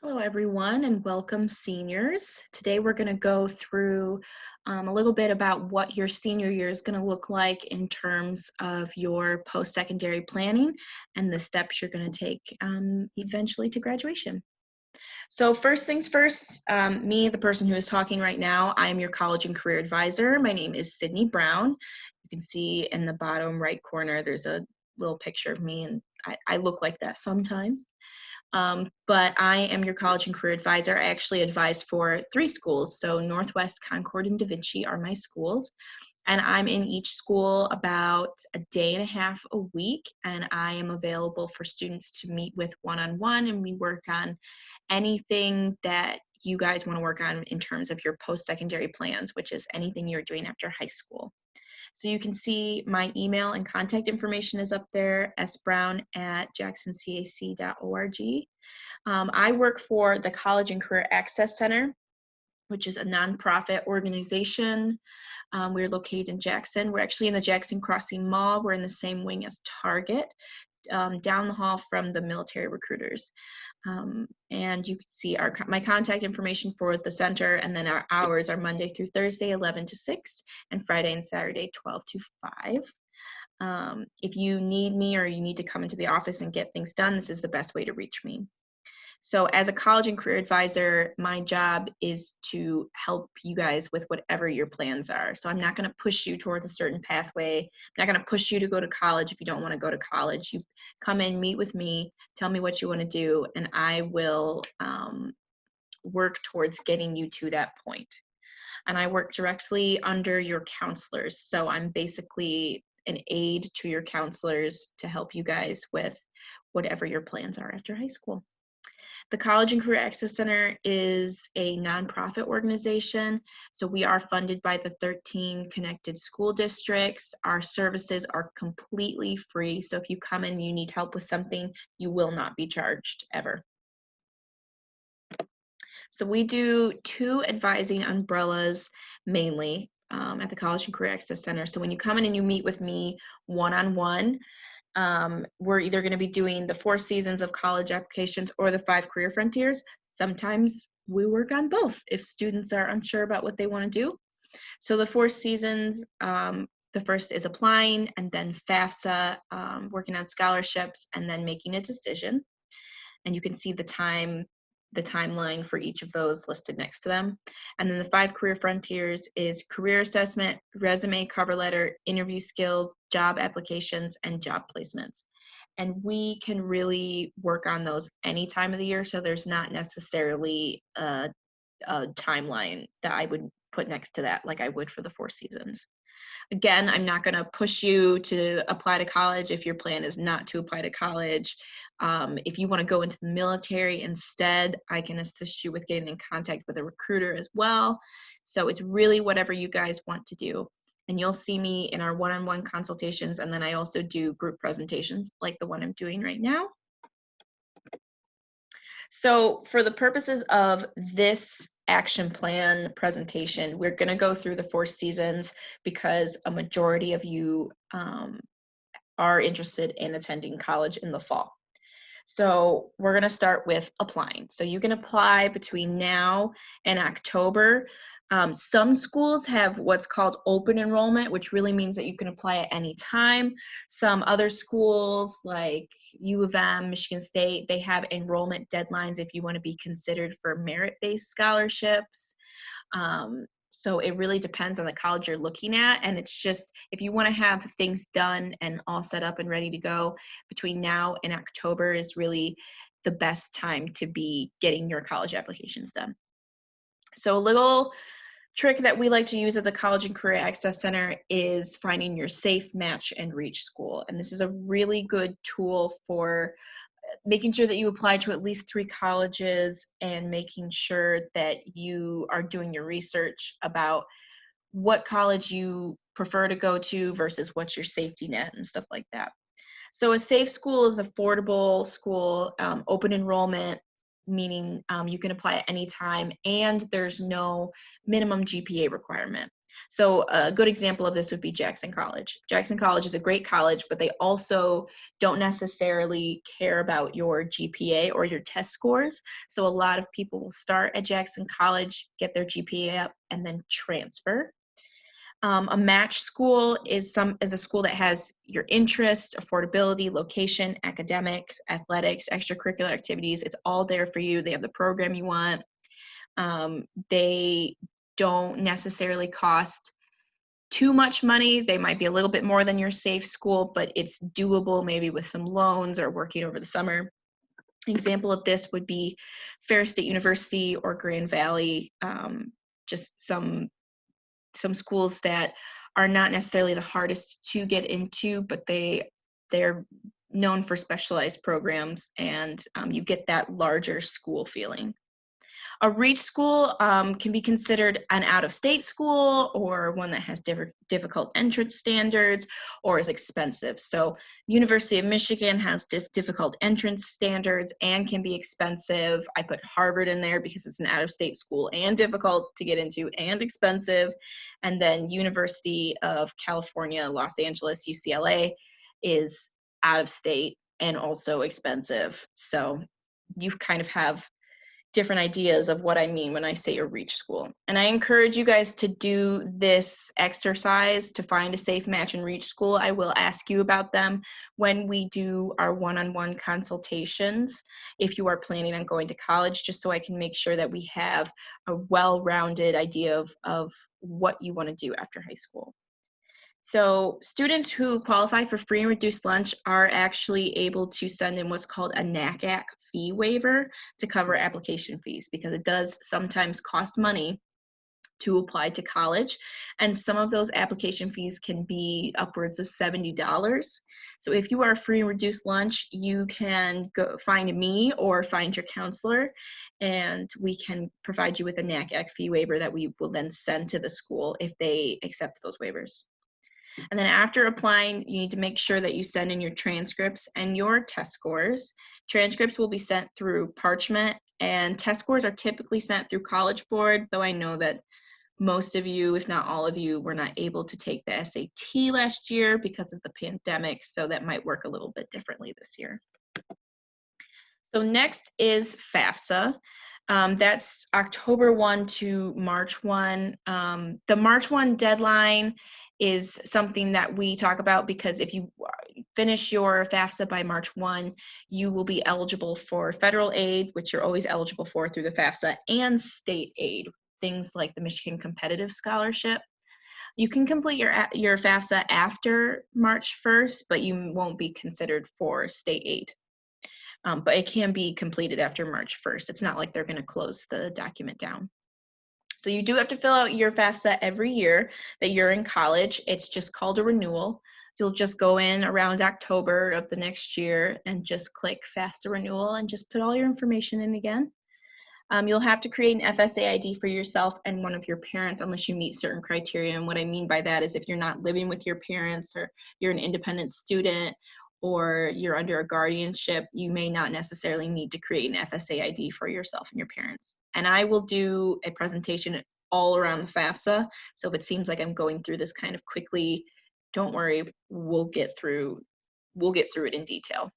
Hello, everyone, and welcome, seniors. Today, we're going to go through a little bit about what your senior year is going to look like in terms of your post-secondary planning and the steps you're going to take eventually to graduation. So first things first, me, the person who is talking right now, I am your college and career advisor. My name is Sydney Brown. You can see in the bottom right corner, there's a little picture of me, and I look like that sometimes. But I am your college and career advisor. I actually advise for 3 schools. So Northwest, Concord, and Da Vinci are my schools. And I'm in each school about a day and a half a week. And I am available for students to meet with one-on-one, and we work on anything that you guys want to work on in terms of your post-secondary plans, which is anything you're doing after high school. So you can see my email and contact information is up there, sbrown@jacksoncac.org. I work for the College and Career Access Center, which is a nonprofit organization. We're located in Jackson. We're actually in the Jackson Crossing Mall. We're in the same wing as Target, down the hall from the military recruiters. And you can see my contact information for the center, and then our hours are Monday through Thursday, 11 to 6, and Friday and Saturday, 12 to 5. If you need me or you need to come into the office and get things done, this is the best way to reach me. So as a college and career advisor, my job is to help you guys with whatever your plans are. So I'm not going to push you towards a certain pathway. I'm not going to push you to go to college if you don't want to go to college. You come in, meet with me, tell me what you want to do, and I will work towards getting you to that point. And I work directly under your counselors. So I'm basically an aide to your counselors to help you guys with whatever your plans are after high school. The College and Career Access Center is a nonprofit organization, so we are funded by the 13 connected school districts. Our services are completely free, so if you come in and you need help with something, you will not be charged ever. So we do 2 advising umbrellas mainly at the College and Career Access Center. So when you come in and you meet with me one-on-one, we're either going to be doing the 4 seasons of college applications or the 5 career frontiers. Sometimes we work on both if students are unsure about what they want to do. So the 4 seasons, the first is applying, and then FAFSA, working on scholarships, and then making a decision. And you can see the timeline for each of those listed next to them. And then the 5 career frontiers is career assessment, resume, cover letter, interview skills, job applications, and job placements. And we can really work on those any time of the year, so there's not necessarily a timeline that I would put next to that like I would for the 4 seasons. Again, I'm not going to push you to apply to college if your plan is not to apply to college. If you want to go into the military instead, I can assist you with getting in contact with a recruiter as well. So it's really whatever you guys want to do. And you'll see me in our one-on-one consultations, and then I also do group presentations like the one I'm doing right now. So for the purposes of this action plan presentation, we're going to go through the 4 seasons because a majority of you are interested in attending college in the fall. So we're going to start with applying. So you can apply between now and October. Some schools have what's called open enrollment, which really means that you can apply at any time. Some other schools like U of M, Michigan State, they have enrollment deadlines if you want to be considered for merit-based scholarships. So it really depends on the college you're looking at, and it's just if you want to have things done and all set up and ready to go, between now and October is really the best time to be getting your college applications done. So a little trick that we like to use at the College and Career Access Center is finding your safe match and reach school. And this is a really good tool for making sure that you apply to at least 3 colleges and making sure that you are doing your research about what college you prefer to go to versus what's your safety net and stuff like that. So a safe school is affordable school, open enrollment, meaning you can apply at any time, and there's no minimum GPA requirement. So a good example of this would be Jackson College. Jackson College is a great college, but they also don't necessarily care about your GPA or your test scores. So a lot of people will start at Jackson College, get their GPA up, and then transfer. A match school is a school that has your interest, affordability, location, academics, athletics, extracurricular activities. It's all there for you. They have the program you want. They don't necessarily cost too much money. They might be a little bit more than your safe school, but it's doable maybe with some loans or working over the summer. An example of this would be Ferris State University or Grand Valley, just some schools that are not necessarily the hardest to get into, but they're known for specialized programs, and you get that larger school feeling. A reach school can be considered an out-of-state school or one that has difficult entrance standards or is expensive. So University of Michigan has difficult entrance standards and can be expensive. I put Harvard in there because it's an out-of-state school and difficult to get into and expensive. And then University of California, Los Angeles, UCLA is out-of-state and also expensive. So you kind of have different ideas of what I mean when I say a reach school. And I encourage you guys to do this exercise to find a safe match and reach school. I will ask you about them when we do our one-on-one consultations if you are planning on going to college, just so I can make sure that we have a well-rounded idea of what you want to do after high school. So students who qualify for free and reduced lunch are actually able to send in what's called a NACAC fee waiver to cover application fees, because it does sometimes cost money to apply to college, and some of those application fees can be upwards of $70. So if you are free and reduced lunch, you can go find me or find your counselor, and we can provide you with a NACAC fee waiver that we will then send to the school if they accept those waivers. And then after applying, you need to make sure that you send in your transcripts and your test scores. Transcripts will be sent through Parchment, and test scores are typically sent through College Board, though I know that most of you, if not all of you, were not able to take the SAT last year because of the pandemic, so that might work a little bit differently this year. So next is FAFSA. That's October 1 to March 1. The March 1 deadline is something that we talk about because if you finish your FAFSA by March 1, you will be eligible for federal aid, which you're always eligible for through the FAFSA, and state aid, things like the Michigan Competitive Scholarship. You can complete your FAFSA after March 1st, but you won't be considered for state aid. But it can be completed after March 1st. It's not like they're going to close the document down. So you do have to fill out your FAFSA every year that you're in college. It's just called a renewal. You'll just go in around October of the next year and just click FAFSA renewal and just put all your information in again. You'll have to create an FSA ID for yourself and one of your parents unless you meet certain criteria. And what I mean by that is if you're not living with your parents, or you're an independent student, or you're under a guardianship, you may not necessarily need to create an FSA ID for yourself and your parents. And I will do a presentation all around the FAFSA. So if it seems like I'm going through this kind of quickly, don't worry, we'll get through it in detail.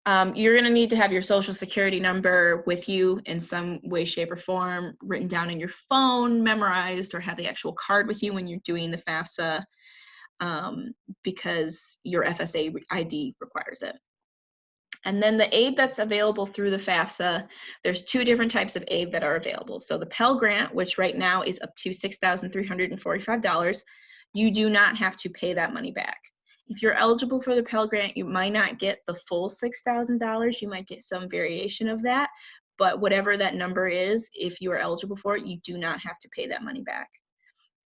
You're going to need to have your social security number with you in some way, shape, or form, written down in your phone, memorized, or have the actual card with you when you're doing the FAFSA, because your FSA ID requires it. And then the aid that's available through the FAFSA, there's two different types of aid that are available. So the Pell Grant, which right now is up to $6,345, you do not have to pay that money back. If you're eligible for the Pell Grant, you might not get the full $6,000. You might get some variation of that, but whatever that number is, if you are eligible for it, you do not have to pay that money back.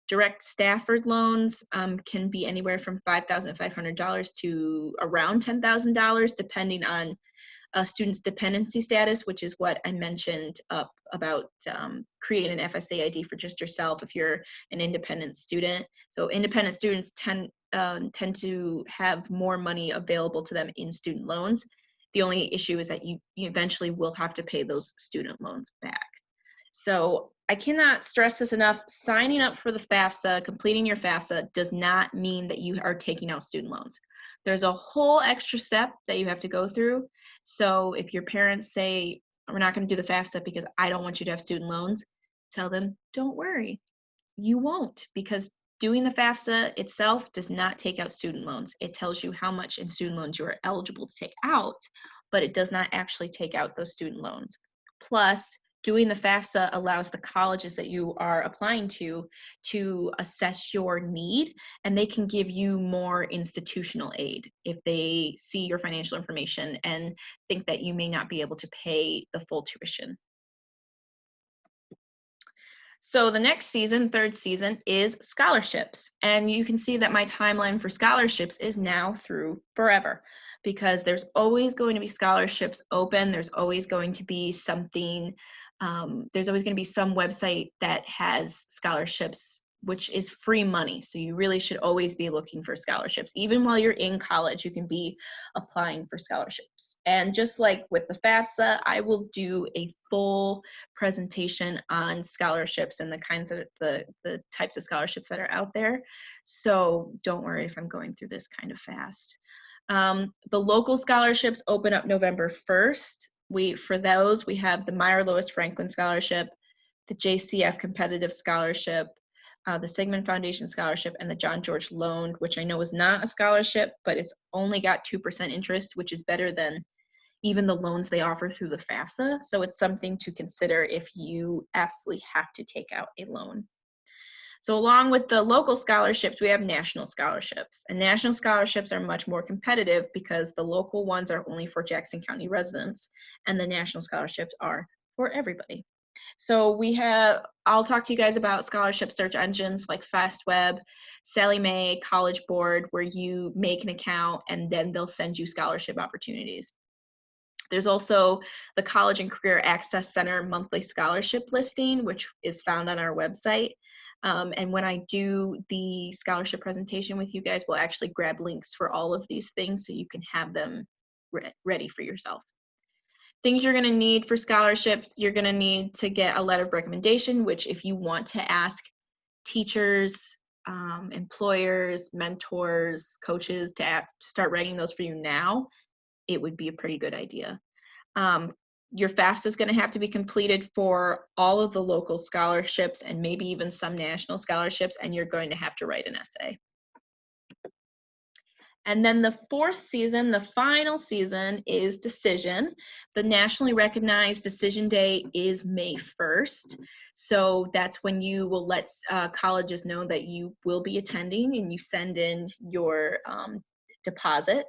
Direct Stafford loans can be anywhere from $5,500 to around $10,000, depending on a student's dependency status, which is what I mentioned up about creating an FSA ID for just yourself if you're an independent student. So independent students tend to have more money available to them in student loans. The only issue is that you eventually will have to pay those student loans back. So I cannot stress this enough. Signing up for the FAFSA, completing your FAFSA does not mean that you are taking out student loans. There's a whole extra step that you have to go through. So if your parents say, we're not going to do the FAFSA because I don't want you to have student loans, tell them, don't worry, you won't, because doing the FAFSA itself does not take out student loans. It tells you how much in student loans you are eligible to take out, but it does not actually take out those student loans. Plus, doing the FAFSA allows the colleges that you are applying to assess your need, and they can give you more institutional aid if they see your financial information and think that you may not be able to pay the full tuition. So the next season, third season, is scholarships. And you can see that my timeline for scholarships is now through forever, because there's always going to be scholarships open. There's always going to be something, there's always going to be some website that has scholarships, which is free money. So you really should always be looking for scholarships. Even while you're in college, you can be applying for scholarships. And just like with the FAFSA, I will do a full presentation on scholarships and the kinds of the types of scholarships that are out there. So don't worry if I'm going through this kind of fast. The local scholarships open up November 1st. For those, we have the Meyer Lois Franklin Scholarship, the JCF Competitive Scholarship, the Sigmund Foundation Scholarship, and the John George Loan, which I know is not a scholarship, but it's only got 2% interest, which is better than even the loans they offer through the FAFSA. So it's something to consider if you absolutely have to take out a loan. So along with the local scholarships, we have national scholarships. And national scholarships are much more competitive because the local ones are only for Jackson County residents, and the national scholarships are for everybody. So I'll talk to you guys about scholarship search engines like FastWeb, Sallie Mae, College Board, where you make an account and then they'll send you scholarship opportunities. There's also the College and Career Access Center monthly scholarship listing, which is found on our website. And when I do the scholarship presentation with you guys, we'll actually grab links for all of these things so you can have them ready for yourself. Things you're going to need for scholarships, you're going to need to get a letter of recommendation, which if you want to ask teachers, employers, mentors, coaches to start writing those for you now, it would be a pretty good idea. Your FAFSA is going to have to be completed for all of the local scholarships and maybe even some national scholarships, and you're going to have to write an essay. And then the fourth season, the final season, is decision. The nationally recognized decision day is May 1st. So that's when you will let colleges know that you will be attending, and you send in your deposit.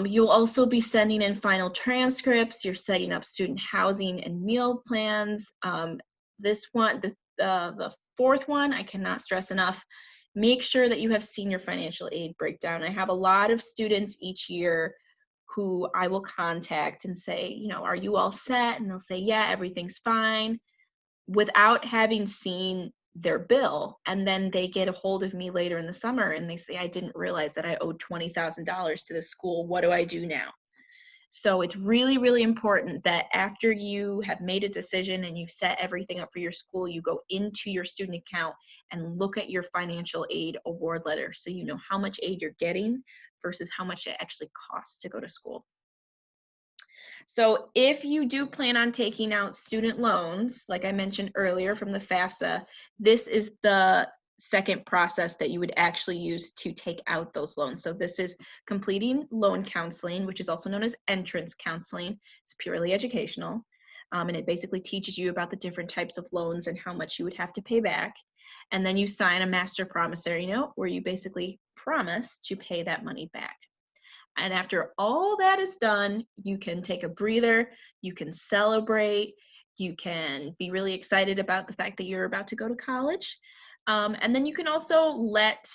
You'll also be sending in final transcripts. You're setting up student housing and meal plans. This one, the fourth one, I cannot stress enough. Make sure that you have seen your financial aid breakdown. I have a lot of students each year who I will contact and say, you know, are you all set? And they'll say, yeah, everything's fine, without having seen their bill. And then they get a hold of me later in the summer and they say, I didn't realize that I owed $20,000 to this school. What do I do now? So it's really, really important that after you have made a decision and you've set everything up for your school, you go into your student account and look at your financial aid award letter so you know how much aid you're getting versus how much it actually costs to go to school. So if you do plan on taking out student loans, like I mentioned earlier from the FAFSA, this is the second process that you would actually use to take out those loans. So this is completing loan counseling, which is also known as entrance counseling. It's purely educational, and it basically teaches you about the different types of loans and how much you would have to pay back. And then you sign a master promissory note where you basically promise to pay that money back. And after all that is done, you can take a breather, you can celebrate, you can be really excited about the fact that you're about to go to college. And then you can also let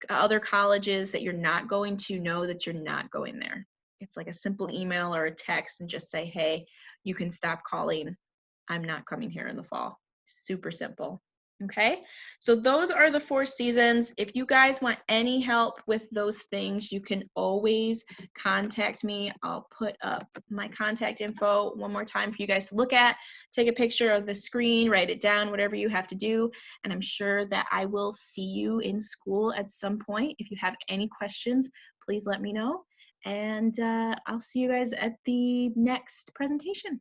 other colleges that you're not going to know that you're not going there. It's like a simple email or a text and just say, hey, you can stop calling. I'm not coming here in the fall. Super simple. Okay, so those are the 4 seasons. If you guys want any help with those things, you can always contact me. I'll put up my contact info one more time for you guys to look at. Take a picture of the screen, write it down, whatever you have to do. And I'm sure that I will see you in school at some point. If you have any questions, please let me know. And I'll see you guys at the next presentation.